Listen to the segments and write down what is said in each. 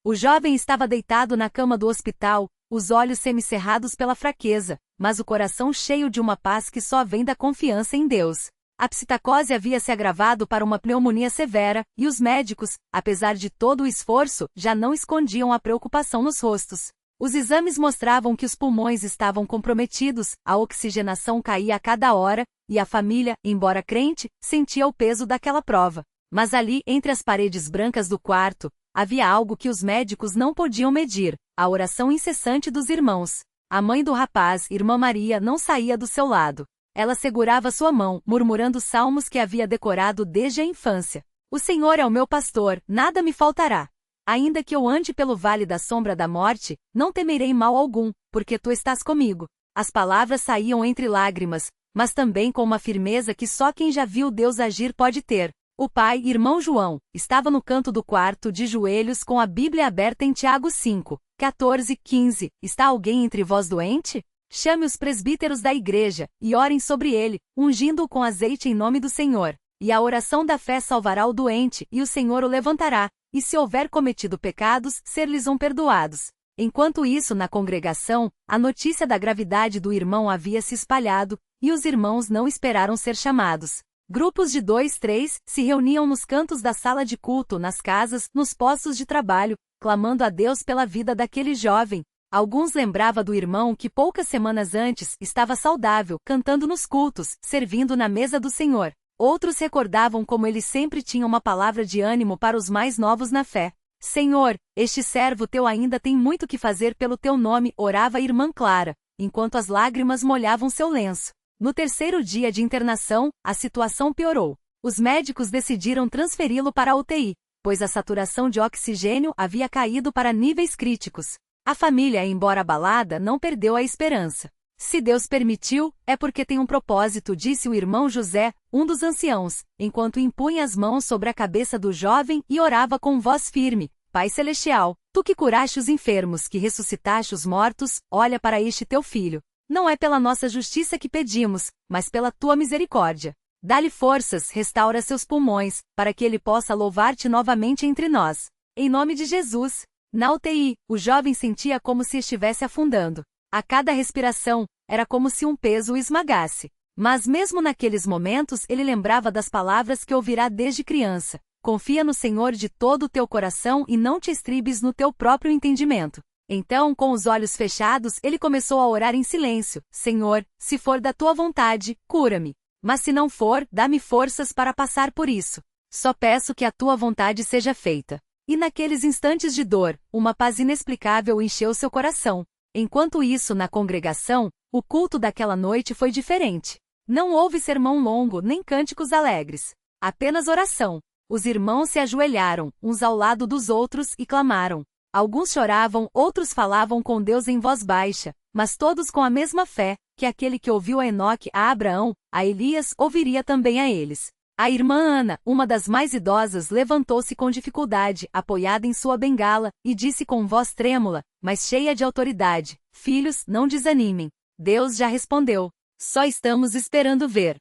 O jovem estava deitado na cama do hospital, os olhos semicerrados pela fraqueza, mas o coração cheio de uma paz que só vem da confiança em Deus. A psitacose havia se agravado para uma pneumonia severa, e os médicos, apesar de todo o esforço, já não escondiam a preocupação nos rostos. Os exames mostravam que os pulmões estavam comprometidos, a oxigenação caía a cada hora, e a família, embora crente, sentia o peso daquela prova. Mas ali, entre as paredes brancas do quarto, havia algo que os médicos não podiam medir: a oração incessante dos irmãos. A mãe do rapaz, Irmã Maria, não saía do seu lado. Ela segurava sua mão, murmurando salmos que havia decorado desde a infância. O Senhor é o meu pastor, nada me faltará. Ainda que eu ande pelo vale da sombra da morte, não temerei mal algum, porque tu estás comigo. As palavras saíam entre lágrimas, mas também com uma firmeza que só quem já viu Deus agir pode ter. O pai, irmão João, estava no canto do quarto, de joelhos, com a Bíblia aberta em Tiago 5, 14, 15. Está alguém entre vós doente? Chame os presbíteros da igreja, e orem sobre ele, ungindo-o com azeite em nome do Senhor. E a oração da fé salvará o doente, e o Senhor o levantará, e se houver cometido pecados, ser-lhes-ão perdoados. Enquanto isso, na congregação, a notícia da gravidade do irmão havia se espalhado, e os irmãos não esperaram ser chamados. Grupos de 2, 3 se reuniam nos cantos da sala de culto, nas casas, nos postos de trabalho, clamando a Deus pela vida daquele jovem. Alguns lembravam do irmão que poucas semanas antes estava saudável, cantando nos cultos, servindo na mesa do Senhor. Outros recordavam como ele sempre tinha uma palavra de ânimo para os mais novos na fé. Senhor, este servo teu ainda tem muito que fazer pelo teu nome, orava a irmã Clara, enquanto as lágrimas molhavam seu lenço. No terceiro dia de internação, a situação piorou. Os médicos decidiram transferi-lo para a UTI, pois a saturação de oxigênio havia caído para níveis críticos. A família, embora abalada, não perdeu a esperança. Se Deus permitiu, é porque tem um propósito, disse o irmão José, um dos anciãos, enquanto impunha as mãos sobre a cabeça do jovem e orava com voz firme: Pai Celestial, tu que curaste os enfermos, que ressuscitaste os mortos, olha para este teu filho. Não é pela nossa justiça que pedimos, mas pela tua misericórdia. Dá-lhe forças, restaura seus pulmões, para que ele possa louvar-te novamente entre nós. Em nome de Jesus. Na UTI, o jovem sentia como se estivesse afundando. A cada respiração, era como se um peso o esmagasse. Mas mesmo naqueles momentos ele lembrava das palavras que ouvirá desde criança: confia no Senhor de todo o teu coração e não te estribes no teu próprio entendimento. Então, com os olhos fechados, ele começou a orar em silêncio: Senhor, se for da tua vontade, cura-me. Mas se não for, dá-me forças para passar por isso. Só peço que a tua vontade seja feita. E naqueles instantes de dor, uma paz inexplicável encheu seu coração. Enquanto isso, na congregação, o culto daquela noite foi diferente. Não houve sermão longo nem cânticos alegres. Apenas oração. Os irmãos se ajoelharam, uns ao lado dos outros, e clamaram. Alguns choravam, outros falavam com Deus em voz baixa, mas todos com a mesma fé, que aquele que ouviu a Enoque, a Abraão, a Elias, ouviria também a eles. A irmã Ana, uma das mais idosas, levantou-se com dificuldade, apoiada em sua bengala, e disse com voz trêmula, mas cheia de autoridade: Filhos, não desanimem. Deus já respondeu. Só estamos esperando ver.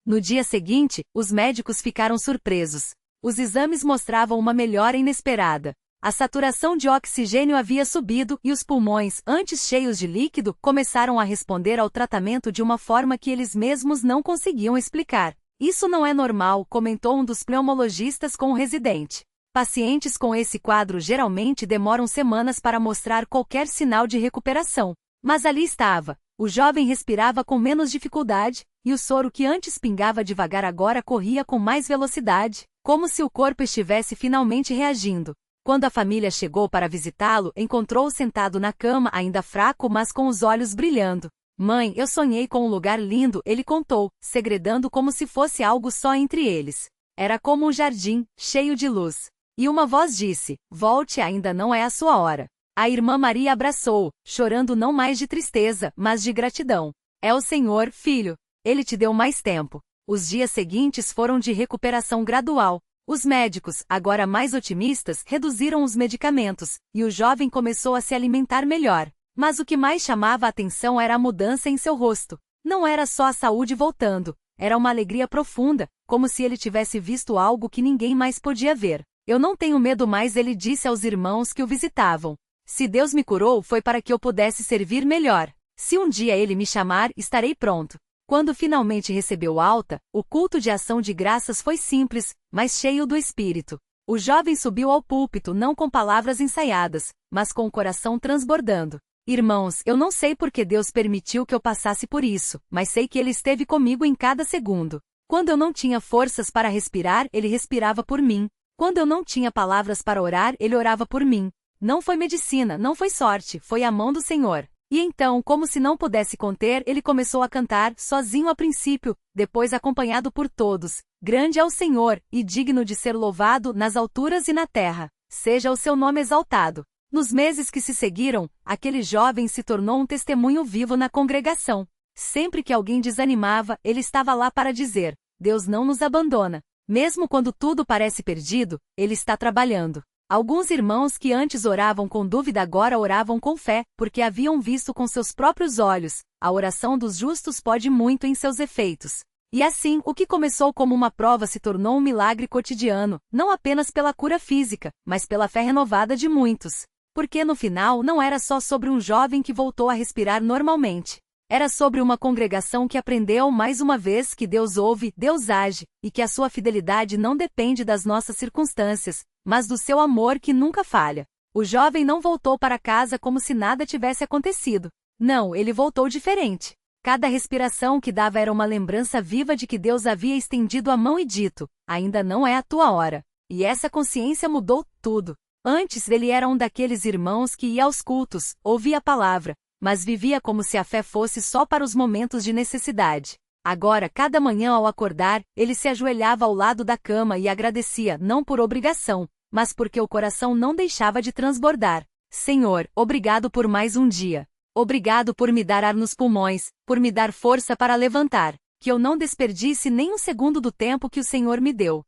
No dia seguinte, os médicos ficaram surpresos. Os exames mostravam uma melhora inesperada. A saturação de oxigênio havia subido e os pulmões, antes cheios de líquido, começaram a responder ao tratamento de uma forma que eles mesmos não conseguiam explicar. Isso não é normal, comentou um dos pneumologistas com o residente. Pacientes com esse quadro geralmente demoram semanas para mostrar qualquer sinal de recuperação. Mas ali estava. O jovem respirava com menos dificuldade, e o soro que antes pingava devagar agora corria com mais velocidade, como se o corpo estivesse finalmente reagindo. Quando a família chegou para visitá-lo, encontrou-o sentado na cama, ainda fraco, mas com os olhos brilhando. Mãe, eu sonhei com um lugar lindo, ele contou, segredando como se fosse algo só entre eles. Era como um jardim, cheio de luz. E uma voz disse: volte, ainda não é a sua hora. A irmã Maria abraçou-o, chorando não mais de tristeza, mas de gratidão. É o Senhor, filho. Ele te deu mais tempo. Os dias seguintes foram de recuperação gradual. Os médicos, agora mais otimistas, reduziram os medicamentos, e o jovem começou a se alimentar melhor. Mas o que mais chamava a atenção era a mudança em seu rosto. Não era só a saúde voltando, era uma alegria profunda, como se ele tivesse visto algo que ninguém mais podia ver. Eu não tenho medo mais, ele disse aos irmãos que o visitavam. Se Deus me curou, foi para que eu pudesse servir melhor. Se um dia ele me chamar, estarei pronto. Quando finalmente recebeu alta, o culto de ação de graças foi simples, mas cheio do Espírito. O jovem subiu ao púlpito não com palavras ensaiadas, mas com o coração transbordando. Irmãos, eu não sei por que Deus permitiu que eu passasse por isso, mas sei que Ele esteve comigo em cada segundo. Quando eu não tinha forças para respirar, Ele respirava por mim. Quando eu não tinha palavras para orar, Ele orava por mim. Não foi medicina, não foi sorte, foi a mão do Senhor. E então, como se não pudesse conter, ele começou a cantar, sozinho a princípio, depois acompanhado por todos. Grande é o Senhor, e digno de ser louvado nas alturas e na terra. Seja o seu nome exaltado. Nos meses que se seguiram, aquele jovem se tornou um testemunho vivo na congregação. Sempre que alguém desanimava, ele estava lá para dizer: Deus não nos abandona. Mesmo quando tudo parece perdido, Ele está trabalhando. Alguns irmãos que antes oravam com dúvida agora oravam com fé, porque haviam visto com seus próprios olhos. A oração dos justos pode muito em seus efeitos. E assim, o que começou como uma prova se tornou um milagre cotidiano, não apenas pela cura física, mas pela fé renovada de muitos. Porque no final não era só sobre um jovem que voltou a respirar normalmente. Era sobre uma congregação que aprendeu mais uma vez que Deus ouve, Deus age, e que a sua fidelidade não depende das nossas circunstâncias, mas do seu amor que nunca falha. O jovem não voltou para casa como se nada tivesse acontecido. Não, ele voltou diferente. Cada respiração que dava era uma lembrança viva de que Deus havia estendido a mão e dito: ainda não é a tua hora. E essa consciência mudou tudo. Antes ele era um daqueles irmãos que ia aos cultos, ouvia a palavra, mas vivia como se a fé fosse só para os momentos de necessidade. Agora, cada manhã ao acordar, ele se ajoelhava ao lado da cama e agradecia, não por obrigação, mas porque o coração não deixava de transbordar. Senhor, obrigado por mais um dia. Obrigado por me dar ar nos pulmões, por me dar força para levantar, que eu não desperdice nem um segundo do tempo que o Senhor me deu.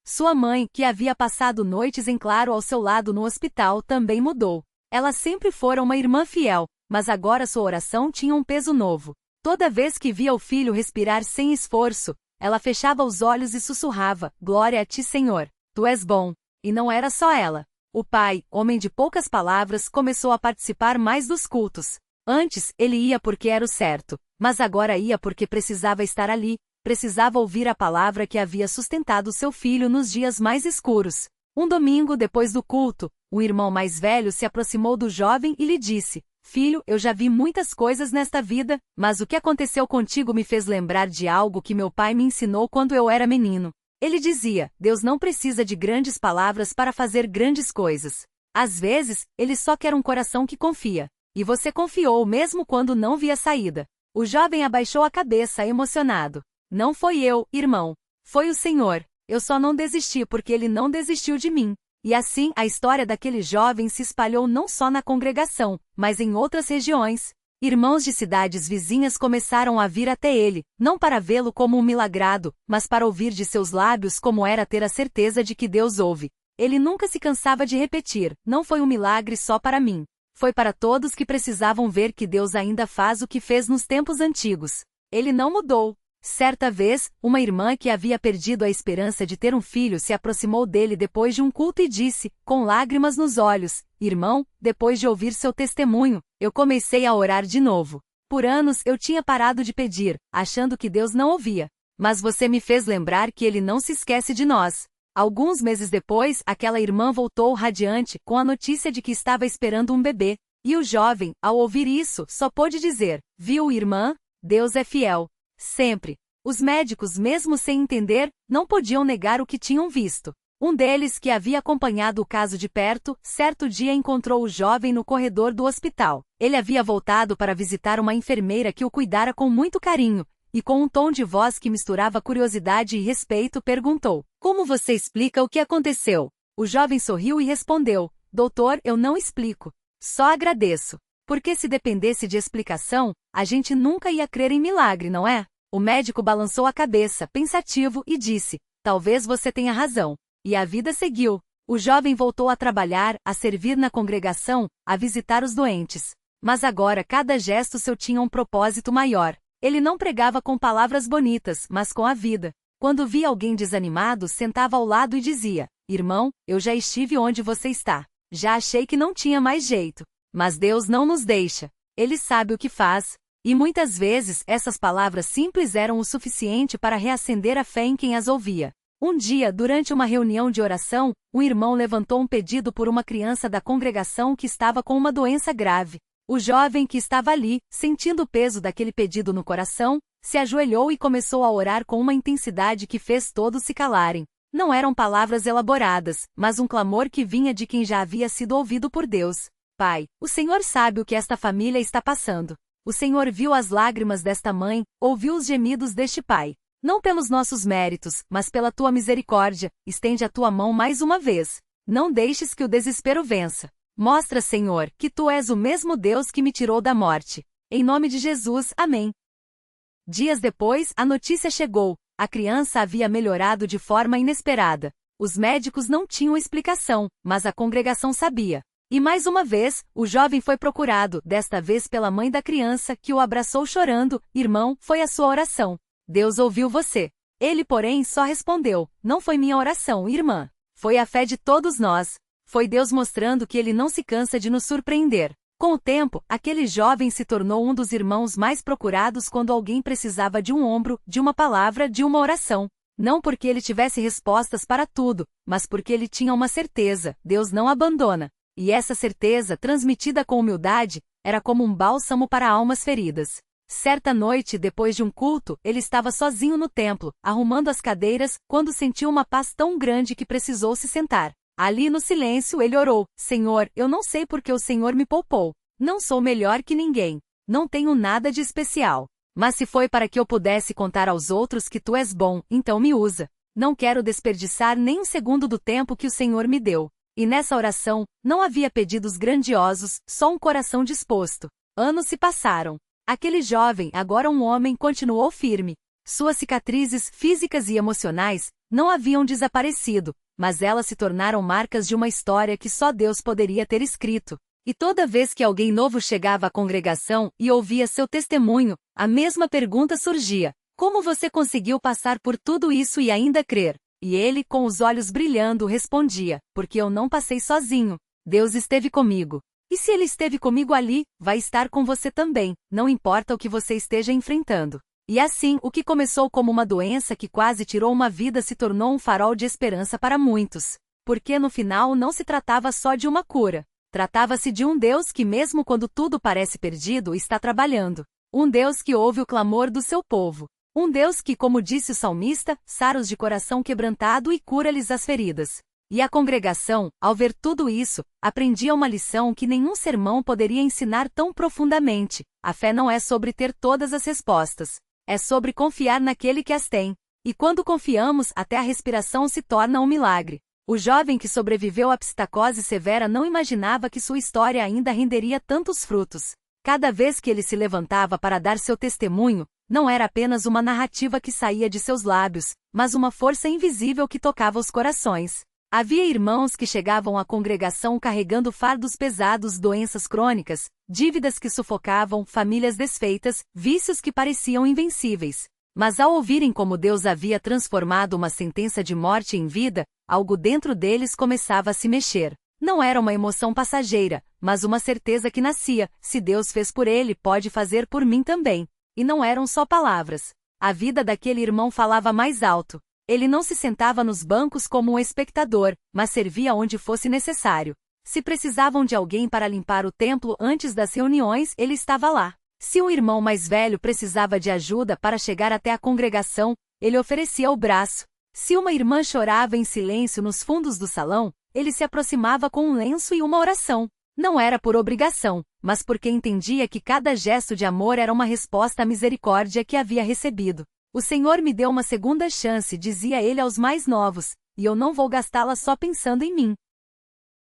Sua mãe, que havia passado noites em claro ao seu lado no hospital, também mudou. Ela sempre fora uma irmã fiel, mas agora sua oração tinha um peso novo. Toda vez que via o filho respirar sem esforço, ela fechava os olhos e sussurrava: Glória a ti, Senhor, tu és bom. E não era só ela. O pai, homem de poucas palavras, começou a participar mais dos cultos. Antes, ele ia porque era o certo, mas agora ia porque precisava estar ali, precisava ouvir a palavra que havia sustentado seu filho nos dias mais escuros. Um domingo depois do culto, o irmão mais velho se aproximou do jovem e lhe disse: Filho, eu já vi muitas coisas nesta vida, mas o que aconteceu contigo me fez lembrar de algo que meu pai me ensinou quando eu era menino. Ele dizia: Deus não precisa de grandes palavras para fazer grandes coisas. Às vezes, Ele só quer um coração que confia. E você confiou mesmo quando não via saída. O jovem abaixou a cabeça, emocionado. Não foi eu, irmão. Foi o Senhor. Eu só não desisti porque Ele não desistiu de mim. E assim, a história daquele jovem se espalhou não só na congregação, mas em outras regiões. Irmãos de cidades vizinhas começaram a vir até ele, não para vê-lo como um milagrado, mas para ouvir de seus lábios como era ter a certeza de que Deus ouve. Ele nunca se cansava de repetir: não foi um milagre só para mim. Foi para todos que precisavam ver que Deus ainda faz o que fez nos tempos antigos. Ele não mudou. Certa vez, uma irmã que havia perdido a esperança de ter um filho se aproximou dele depois de um culto e disse, com lágrimas nos olhos: Irmão, depois de ouvir seu testemunho, eu comecei a orar de novo. Por anos eu tinha parado de pedir, achando que Deus não ouvia. Mas você me fez lembrar que Ele não se esquece de nós. Alguns meses depois, aquela irmã voltou radiante, com a notícia de que estava esperando um bebê. E o jovem, ao ouvir isso, só pôde dizer: Viu, irmã? Deus é fiel. Sempre. Os médicos, mesmo sem entender, não podiam negar o que tinham visto. Um deles, que havia acompanhado o caso de perto, certo dia encontrou o jovem no corredor do hospital. Ele havia voltado para visitar uma enfermeira que o cuidara com muito carinho, e com um tom de voz que misturava curiosidade e respeito perguntou: Como você explica o que aconteceu? O jovem sorriu e respondeu: Doutor, eu não explico. Só agradeço. Porque se dependesse de explicação, a gente nunca ia crer em milagre, não é? O médico balançou a cabeça, pensativo, e disse: Talvez você tenha razão. E a vida seguiu. O jovem voltou a trabalhar, a servir na congregação, a visitar os doentes. Mas agora cada gesto seu tinha um propósito maior. Ele não pregava com palavras bonitas, mas com a vida. Quando via alguém desanimado, sentava ao lado e dizia: Irmão, eu já estive onde você está. Já achei que não tinha mais jeito. Mas Deus não nos deixa. Ele sabe o que faz. E muitas vezes essas palavras simples eram o suficiente para reacender a fé em quem as ouvia. Um dia, durante uma reunião de oração, um irmão levantou um pedido por uma criança da congregação que estava com uma doença grave. O jovem que estava ali, sentindo o peso daquele pedido no coração, se ajoelhou e começou a orar com uma intensidade que fez todos se calarem. Não eram palavras elaboradas, mas um clamor que vinha de quem já havia sido ouvido por Deus. Pai, o Senhor sabe o que esta família está passando. O Senhor viu as lágrimas desta mãe, ouviu os gemidos deste pai. Não pelos nossos méritos, mas pela tua misericórdia, estende a tua mão mais uma vez. Não deixes que o desespero vença. Mostra, Senhor, que tu és o mesmo Deus que me tirou da morte. Em nome de Jesus, amém. Dias depois, a notícia chegou. A criança havia melhorado de forma inesperada. Os médicos não tinham explicação, mas a congregação sabia. E mais uma vez, o jovem foi procurado, desta vez pela mãe da criança, que o abraçou chorando. Irmão, foi a sua oração. Deus ouviu você. Ele, porém, só respondeu: não foi minha oração, irmã. Foi a fé de todos nós. Foi Deus mostrando que Ele não se cansa de nos surpreender. Com o tempo, aquele jovem se tornou um dos irmãos mais procurados quando alguém precisava de um ombro, de uma palavra, de uma oração. Não porque ele tivesse respostas para tudo, mas porque ele tinha uma certeza: Deus não abandona. E essa certeza, transmitida com humildade, era como um bálsamo para almas feridas. Certa noite, depois de um culto, ele estava sozinho no templo, arrumando as cadeiras, quando sentiu uma paz tão grande que precisou se sentar. Ali no silêncio ele orou: Senhor, eu não sei por que o Senhor me poupou. Não sou melhor que ninguém. Não tenho nada de especial. Mas se foi para que eu pudesse contar aos outros que tu és bom, então me usa. Não quero desperdiçar nem um segundo do tempo que o Senhor me deu. E nessa oração, não havia pedidos grandiosos, só um coração disposto. Anos se passaram. Aquele jovem, agora um homem, continuou firme. Suas cicatrizes físicas e emocionais não haviam desaparecido, mas elas se tornaram marcas de uma história que só Deus poderia ter escrito. E toda vez que alguém novo chegava à congregação e ouvia seu testemunho, a mesma pergunta surgia: como você conseguiu passar por tudo isso e ainda crer? E ele, com os olhos brilhando, respondia: porque eu não passei sozinho. Deus esteve comigo. E se Ele esteve comigo ali, vai estar com você também, não importa o que você esteja enfrentando. E assim, o que começou como uma doença que quase tirou uma vida se tornou um farol de esperança para muitos. Porque no final não se tratava só de uma cura. Tratava-se de um Deus que, mesmo quando tudo parece perdido, está trabalhando. Um Deus que ouve o clamor do seu povo. Um Deus que, como disse o salmista, sara os de coração quebrantado e cura-lhes as feridas. E a congregação, ao ver tudo isso, aprendia uma lição que nenhum sermão poderia ensinar tão profundamente. A fé não é sobre ter todas as respostas. É sobre confiar naquele que as tem. E quando confiamos, até a respiração se torna um milagre. O jovem que sobreviveu à psicose severa não imaginava que sua história ainda renderia tantos frutos. Cada vez que ele se levantava para dar seu testemunho, não era apenas uma narrativa que saía de seus lábios, mas uma força invisível que tocava os corações. Havia irmãos que chegavam à congregação carregando fardos pesados, doenças crônicas, dívidas que sufocavam, famílias desfeitas, vícios que pareciam invencíveis. Mas ao ouvirem como Deus havia transformado uma sentença de morte em vida, algo dentro deles começava a se mexer. Não era uma emoção passageira, mas uma certeza que nascia: se Deus fez por ele, pode fazer por mim também. E não eram só palavras. A vida daquele irmão falava mais alto. Ele não se sentava nos bancos como um espectador, mas servia onde fosse necessário. Se precisavam de alguém para limpar o templo antes das reuniões, ele estava lá. Se um irmão mais velho precisava de ajuda para chegar até a congregação, ele oferecia o braço. Se uma irmã chorava em silêncio nos fundos do salão, ele se aproximava com um lenço e uma oração. Não era por obrigação, mas porque entendia que cada gesto de amor era uma resposta à misericórdia que havia recebido. O Senhor me deu uma segunda chance, dizia ele aos mais novos, e eu não vou gastá-la só pensando em mim.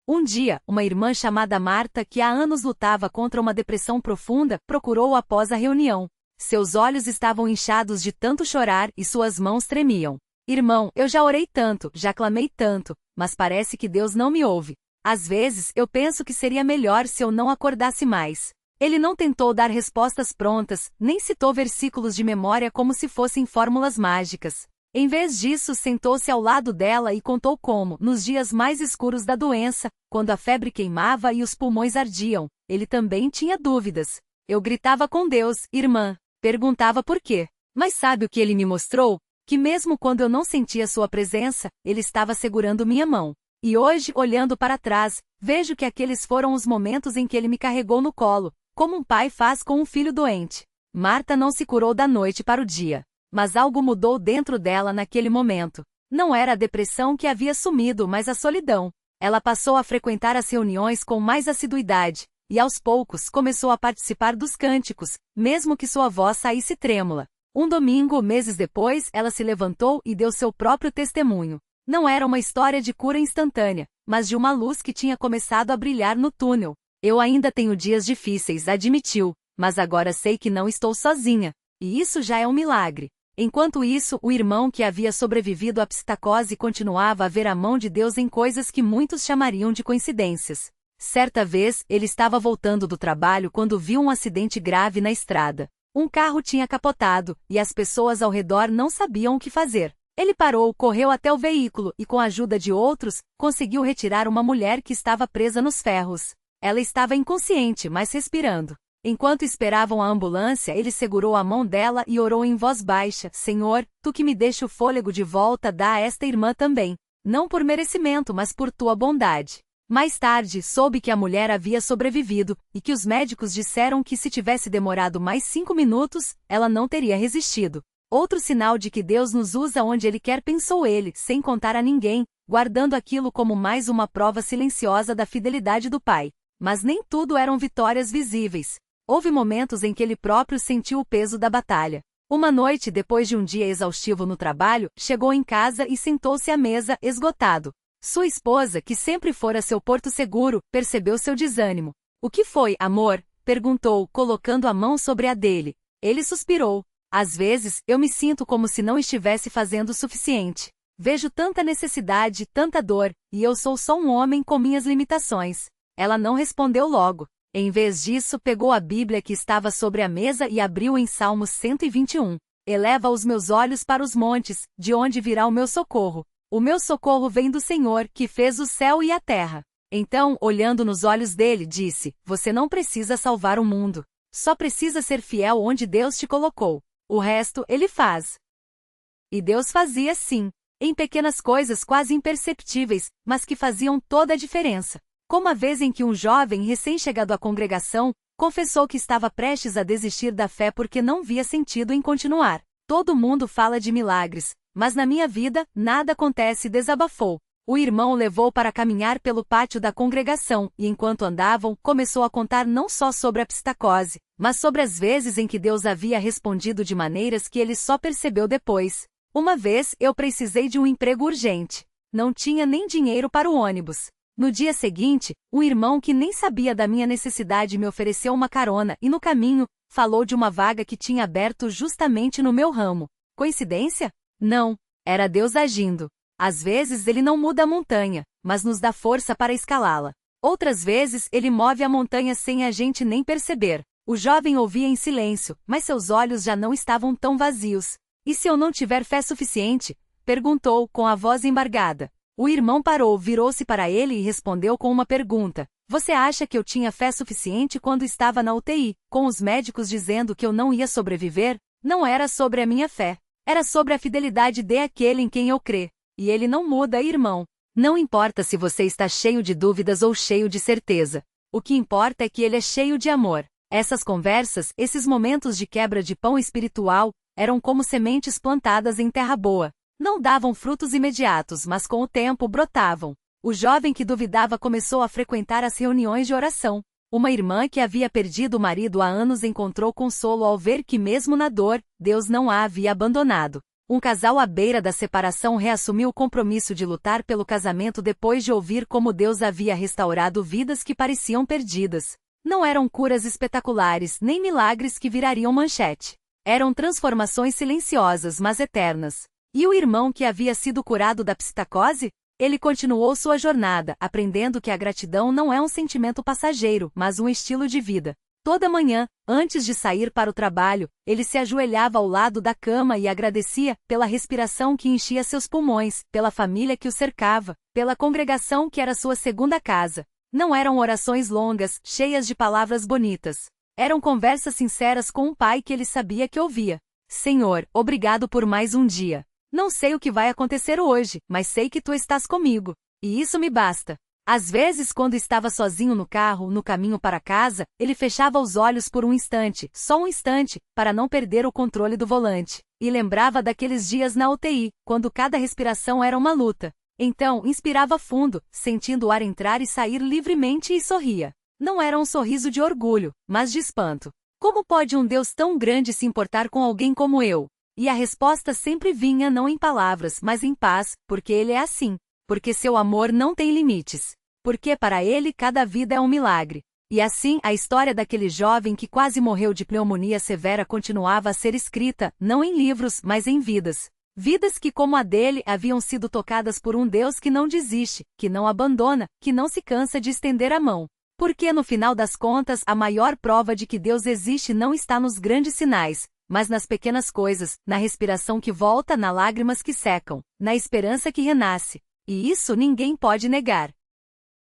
Um dia, uma irmã chamada Marta, que há anos lutava contra uma depressão profunda, procurou-o após a reunião. Seus olhos estavam inchados de tanto chorar e suas mãos tremiam. Irmão, eu já orei tanto, já clamei tanto, mas parece que Deus não me ouve. Às vezes, eu penso que seria melhor se eu não acordasse mais. Ele não tentou dar respostas prontas, nem citou versículos de memória como se fossem fórmulas mágicas. Em vez disso, sentou-se ao lado dela e contou como, nos dias mais escuros da doença, quando a febre queimava e os pulmões ardiam, ele também tinha dúvidas. Eu gritava com Deus, irmã. Perguntava por quê. Mas sabe o que ele me mostrou? Que mesmo quando eu não sentia sua presença, ele estava segurando minha mão. E hoje, olhando para trás, vejo que aqueles foram os momentos em que ele me carregou no colo, como um pai faz com um filho doente. Marta não se curou da noite para o dia. Mas algo mudou dentro dela naquele momento. Não era a depressão que havia sumido, mas a solidão. Ela passou a frequentar as reuniões com mais assiduidade, e aos poucos começou a participar dos cânticos, mesmo que sua voz saísse trêmula. Um domingo, meses depois, ela se levantou e deu seu próprio testemunho. Não era uma história de cura instantânea, mas de uma luz que tinha começado a brilhar no túnel. Eu ainda tenho dias difíceis, admitiu, mas agora sei que não estou sozinha. E isso já é um milagre. Enquanto isso, o irmão que havia sobrevivido à psitacose continuava a ver a mão de Deus em coisas que muitos chamariam de coincidências. Certa vez, ele estava voltando do trabalho quando viu um acidente grave na estrada. Um carro tinha capotado, e as pessoas ao redor não sabiam o que fazer. Ele parou, correu até o veículo e, com a ajuda de outros, conseguiu retirar uma mulher que estava presa nos ferros. Ela estava inconsciente, mas respirando. Enquanto esperavam a ambulância, ele segurou a mão dela e orou em voz baixa: Senhor, tu que me deixa o fôlego de volta, dá a esta irmã também. Não por merecimento, mas por tua bondade. Mais tarde, soube que a mulher havia sobrevivido, e que os médicos disseram que se tivesse demorado mais 5 minutos, ela não teria resistido. Outro sinal de que Deus nos usa onde Ele quer, pensou ele, sem contar a ninguém, guardando aquilo como mais uma prova silenciosa da fidelidade do Pai. Mas nem tudo eram vitórias visíveis. Houve momentos em que ele próprio sentiu o peso da batalha. Uma noite, depois de um dia exaustivo no trabalho, chegou em casa e sentou-se à mesa, esgotado. Sua esposa, que sempre fora seu porto seguro, percebeu seu desânimo. O que foi, amor? Perguntou, colocando a mão sobre a dele. Ele suspirou. Às vezes, eu me sinto como se não estivesse fazendo o suficiente. Vejo tanta necessidade, tanta dor, e eu sou só um homem com minhas limitações. Ela não respondeu logo. Em vez disso, pegou a Bíblia que estava sobre a mesa e abriu em Salmos 121. Eleva os meus olhos para os montes, de onde virá o meu socorro. O meu socorro vem do Senhor, que fez o céu e a terra. Então, olhando nos olhos dele, disse: Você não precisa salvar o mundo. Só precisa ser fiel onde Deus te colocou. O resto, Ele faz. E Deus fazia sim, em pequenas coisas quase imperceptíveis, mas que faziam toda a diferença. Como a vez em que um jovem recém-chegado à congregação confessou que estava prestes a desistir da fé porque não via sentido em continuar. Todo mundo fala de milagres, mas na minha vida, nada acontece, desabafou. O irmão o levou para caminhar pelo pátio da congregação, e enquanto andavam, começou a contar não só sobre a psitacose, mas sobre as vezes em que Deus havia respondido de maneiras que ele só percebeu depois. Uma vez, eu precisei de um emprego urgente. Não tinha nem dinheiro para o ônibus. No dia seguinte, um irmão que nem sabia da minha necessidade me ofereceu uma carona e, no caminho, falou de uma vaga que tinha aberto justamente no meu ramo. Coincidência? Não. Era Deus agindo. Às vezes ele não muda a montanha, mas nos dá força para escalá-la. Outras vezes ele move a montanha sem a gente nem perceber. O jovem ouvia em silêncio, mas seus olhos já não estavam tão vazios. E se eu não tiver fé suficiente? Perguntou, com a voz embargada. O irmão parou, virou-se para ele e respondeu com uma pergunta. Você acha que eu tinha fé suficiente quando estava na UTI, com os médicos dizendo que eu não ia sobreviver? Não era sobre a minha fé. Era sobre a fidelidade daquele em quem eu crê. E ele não muda, irmão. Não importa se você está cheio de dúvidas ou cheio de certeza. O que importa é que ele é cheio de amor. Essas conversas, esses momentos de quebra de pão espiritual, eram como sementes plantadas em terra boa. Não davam frutos imediatos, mas com o tempo brotavam. O jovem que duvidava começou a frequentar as reuniões de oração. Uma irmã que havia perdido o marido há anos encontrou consolo ao ver que mesmo na dor, Deus não a havia abandonado. Um casal à beira da separação reassumiu o compromisso de lutar pelo casamento depois de ouvir como Deus havia restaurado vidas que pareciam perdidas. Não eram curas espetaculares, nem milagres que virariam manchete. Eram transformações silenciosas, mas eternas. E o irmão que havia sido curado da psitacose? Ele continuou sua jornada, aprendendo que a gratidão não é um sentimento passageiro, mas um estilo de vida. Toda manhã, antes de sair para o trabalho, ele se ajoelhava ao lado da cama e agradecia pela respiração que enchia seus pulmões, pela família que o cercava, pela congregação que era sua segunda casa. Não eram orações longas, cheias de palavras bonitas. Eram conversas sinceras com um pai que ele sabia que ouvia. Senhor, obrigado por mais um dia. Não sei o que vai acontecer hoje, mas sei que tu estás comigo. E isso me basta. Às vezes, quando estava sozinho no carro, no caminho para casa, ele fechava os olhos por um instante, só um instante, para não perder o controle do volante. E lembrava daqueles dias na UTI, quando cada respiração era uma luta. Então, inspirava fundo, sentindo o ar entrar e sair livremente e sorria. Não era um sorriso de orgulho, mas de espanto. Como pode um Deus tão grande se importar com alguém como eu? E a resposta sempre vinha não em palavras, mas em paz, porque ele é assim. Porque seu amor não tem limites. Porque para ele cada vida é um milagre. E assim, a história daquele jovem que quase morreu de pneumonia severa continuava a ser escrita, não em livros, mas em vidas. Vidas que, como a dele, haviam sido tocadas por um Deus que não desiste, que não abandona, que não se cansa de estender a mão. Porque no final das contas, a maior prova de que Deus existe não está nos grandes sinais, mas nas pequenas coisas, na respiração que volta, nas lágrimas que secam, na esperança que renasce. E isso ninguém pode negar.